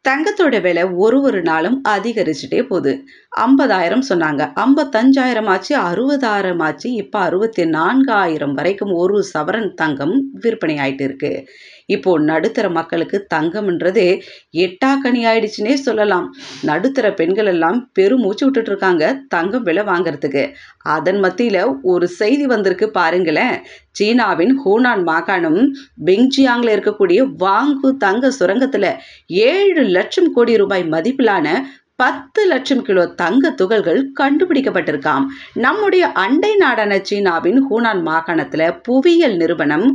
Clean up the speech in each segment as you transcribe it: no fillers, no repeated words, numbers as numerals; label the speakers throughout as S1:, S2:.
S1: தங்கத்தோட விலை ஒரு நாளும் அதிகரிச்சுட்டே போகுது. 50,000 சொன்னாங்க. 55,000 ஆச்சு, 60,000 ஆச்சு. இப்ப 64,000 வரைக்கும் ஒரு சவரன் தங்கம் விற்பனை ஆயிட்டு இருக்கு. இப்போ நடுத்தர மக்களுக்கு தங்கம்ன்றதே எட்டாக்கனி ஆயிடுச்சுன்னே சொல்லலாம். நடுத்தர பெண்கள் எல்லாம் பெருமூச்சு விட்டுட்டு இருக்காங்க தங்கம் விலை வாங்குறதுக்கு. அதன் மத்தியில ஒரு செய்தி வந்திருக்கு பாருங்களேன். சீனாவின் ஹூனான் மாகாணம் பெங்ஜியாங்ல இருக்கக்கூடிய வாங்கு தங்க சுரங்கத்துல 7 லட்சம் கோடி ரூபாய் மதிப்பிலான 10 லட்சம் கிலோ தங்க துகள்கள் கண்டுபிடிக்கப்பட்டிருக்காம். நம்முடைய அண்டை நாடான சீனாவின் ஹூனான் மாகாணத்துல புவியியல் நிறுவனம்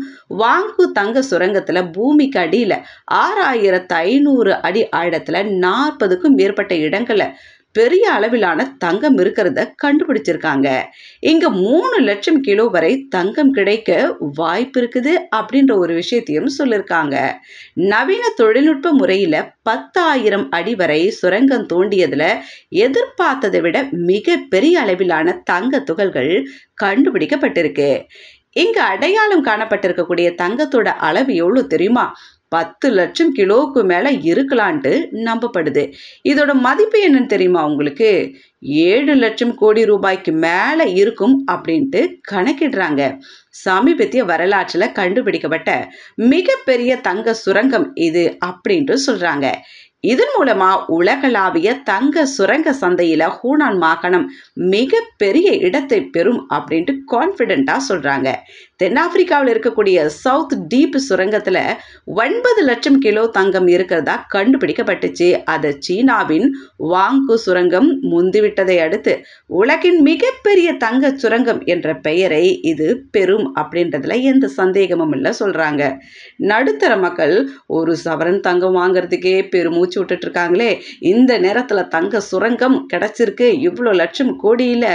S1: வாங்கு தங்க சுரங்கத்துல பூமிக்கு அடியில 6,500 அடி ஆழத்துல 40க்கும் மேற்பட்ட இடங்கள்ல பெரிய அளவிலான தங்கம் இருக்கிறத கண்டுபிடிச்சிருக்காங்க. இங்க 3 லட்சம் கிலோ வரை தங்கம் கிடைக்க வாய்ப்பு இருக்குது அப்படின்ற ஒரு விஷயத்தையும் சொல்லியிருக்காங்க. நவீன தொழில்நுட்ப முறையில 10,000 அடி வரை சுரங்கம் தோண்டியதுல எதிர்பார்த்ததை விட மிக பெரிய அளவிலான தங்க துகள்கள் கண்டுபிடிக்கப்பட்டிருக்கு. இங்க அடையாளம் காணப்பட்டிருக்கக்கூடிய தங்கத்தோட அளவு எவ்வளவு தெரியுமா? 10 லட்சம் கிலோவுக்கு மேல இருக்கலான்ட்டு நம்பப்படுது. இதோட மதிப்பு என்னன்னு தெரியுமா உங்களுக்கு? 7 லட்சம் கோடி ரூபாய்க்கு மேல இருக்கும் அப்படின்ட்டு கணக்கிடுறாங்க. சமீபத்திய வரலாற்றுல கண்டுபிடிக்கப்பட்ட மிகப்பெரிய தங்க சுரங்கம் இது அப்படின்ட்டு சொல்றாங்க. இதன் மூலமா உலகளாவிய தங்க சுரங்க சந்தையில ஹூனான் மாகாணம் மிகப்பெரிய இடத்தை பெறும் அப்படின்ட்டு கான்பிடென்டா சொல்றாங்க. தென்னாப்பிரிக்காவில் இருக்கக்கூடிய சவுத் டீப் சுரங்கத்துல 9 லட்சம் கிலோ தங்கம் இருக்கிறதா கண்டுபிடிக்கப்பட்டுச்சு. அதை சீனாவின் வாங்கு சுரங்கம் முந்திவிட்டதை அடுத்து உலகின் மிகப்பெரிய தங்க சுரங்கம் என்ற பெயரை இது பெறும் அப்படின்றதுல எந்த சந்தேகமும் இல்லை சொல்றாங்க. நடுத்தர மக்கள் ஒரு சவரன் தங்கம் வாங்குறதுக்கே பெருமூச்சு விட்டுட்டு இருக்காங்களே, இந்த நேரத்துல தங்க சுரங்கம் கிடைச்சிருக்கு, இவ்வளோ லட்சம் கோடியில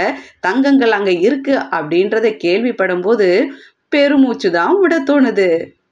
S1: தங்கங்கள் அங்க இருக்கு அப்படின்றத கேள்விப்படும் போது பெருமூச்சு தான் விட தோணுது.